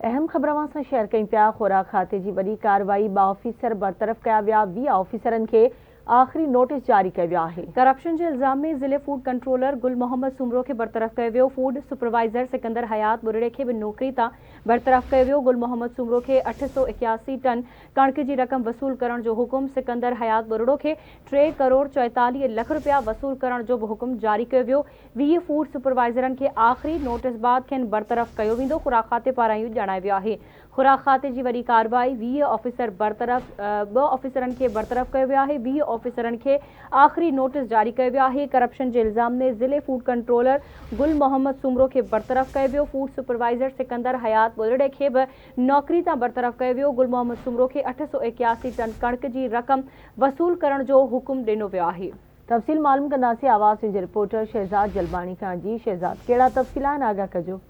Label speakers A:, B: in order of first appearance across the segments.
A: अहम ख़बरवां सां शेयर कयूं पिया। खुराक खाते जी वॾी कार्रवाई, 2 ऑफिसर बरतरफ़ कया विया। 20 ऑफिसरनि खे आख़िरी नोटिस जारी कयो वियो आहे। करप्शन जे इल्ज़ाम में ज़िले फूड कंट्रोलर गुल मोहम्मद सुमरो खे बरतरफ़ कयो वियो। फूड सुपरवाइज़र सिकंदर हयात बुरड़े खे बि नौकरी तां बरतरफ़ कयो वियो। गुल मोहम्मद सुमरो खे 881 टन कणक जी रक़म वसूल करण जो हुकुम, सिकंदर हयात बुरड़ो खे 3 करोड़ 44 लख रुपया वसूल करण जो बि हुकुम जारी कयो वियो। 20 फूड सुपरवाइज़रनि खे आख़िरी नोटिस बाद खेनि बरतरफ़ कयो वेंदो। खुराक खाते पारां इहो ॼाणायो वियो आहे। खुराक खाते जी वॾी कार्रवाई, 20 ऑफिसर बरतरफ़ 2 ऑफिसरनि खे बरतरफ़ कयो वियो आहे। 20 ऑफिसरनि खे आख़िरी नोटिस जारी कयो वियो आहे। करप्शन जे इल्ज़ाम में ज़िले फूड कंट्रोलर गुल मोहम्मद सुमरो खे बरतरफ़ कयो वियो। फूड सुपरवाइज़र सिकंदर हयात बुरड़े खे बि नौकरी तां बरतरफ़ कयो वियो। गुल मोहम्मद सुमरो खे 881 टन कणक जी रक़म वसूल करण जो हुकुम ॾिनो वियो आहे। तफ़सील मालूम कंदासीं आवाज़ न्यूज़ जे रिपोर्टर शहज़ाद जलबाणी खां। जी शहज़ाद, कहिड़ा तफ़सील आहिनि, आगाह कजो।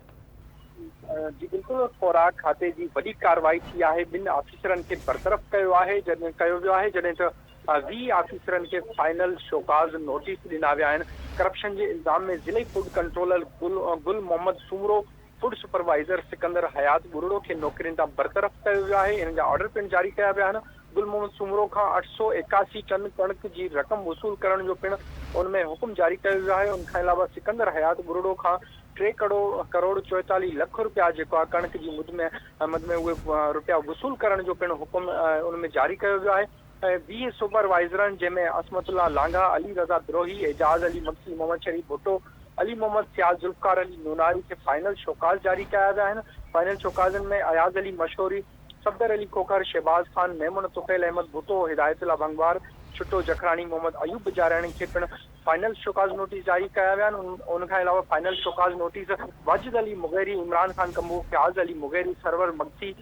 B: जी बिल्कुल, खुराक खाते जी वॾी कार्रवाई थी आहे। 2 ऑफिसरनि खे बरतरफ़ कयो वियो आहे, जॾहिं त 20 ऑफिसरनि खे फाइनल शोकाज़ नोटिस ॾिना विया आहिनि। करप्शन जे इल्ज़ाम में ज़िले फूड कंट्रोलर गुल मोहम्मद सुमरो, फूड सुपरवाइज़र सिकंदर हयात बुरड़ो खे नौकरियुनि तां बरतरफ़ कयो वियो आहे। इन जा ऑर्डर पिणु जारी कया विया आहिनि। गुल मोहम्मद सुमरो खां 881 टन कणक जी रक़म वसूल करण जो पिणु उनमें हुकुम जारी कयो वियो आहे। उनखां अलावा सिकंदर हयात बुरड़ो खां 3 करोड़ 44 लख रुपया जेको आहे कणक जी मद में उहे रुपया वसूल करण जो पिणु हुकुम उनमें जारी कयो वियो आहे। 20 सुपरवाइज़रनि जंहिंमें असमतुल्ला लांघा, अली रज़ा द्रोही, एजाज़ अली मक्सी, मोहम्मद शरीफ भुट्टो, अली मोहम्मद सियाज, जुल्फ़कार अली नूनारी खे फाइनल शोकाज़ जारी कया विया आहिनि। फाइनल शोकाज़नि में अयाज़ अली मशहूरी, सफदर अली खोखर, शहबाज खान, मेमून तुफ़ैल अहमद भुट्टो, हिदायतुल्लाह भंगवार, छुट्टो जखरानी, मोहम्मद अयूब बजाराणी खे पिणु फाइनल शोकाज़ नोटिस जारी कया विया आहिनि। उनखां अलावा final show cause notice Wajid Ali Mugheri, Imran Khan Kambu, Fayaz Ali Mugheri, Sarwar Maksi,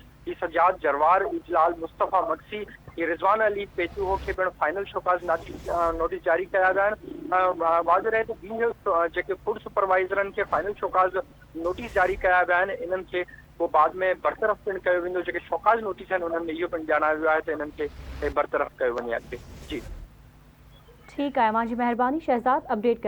B: Sajjad Jarwar, Ijlal Mustafa Maksi, Rizwan Ali Pechuho खे पिणु फाइनल शोकाज़ नोटिस जारी कया विया आहिनि। वाज़ रहे त 20 जेके फूड सुपरवाइज़रनि खे फाइनल शोकाज़ नोटिस जारी कया विया आहिनि, इन्हनि खे पोइ बाद में बरतरफ़ पिणु कयो वेंदो। जेके शोकाज़ नोटिस आहिनि उन्हनि में इहो पिणु ॼाणायो वियो आहे त इन्हनि खे बरतरफ़ कयो वञे अॻिते। जी
A: ठीकु आहे, मुंहिंजी महिरबानी शहज़ाद अपडेट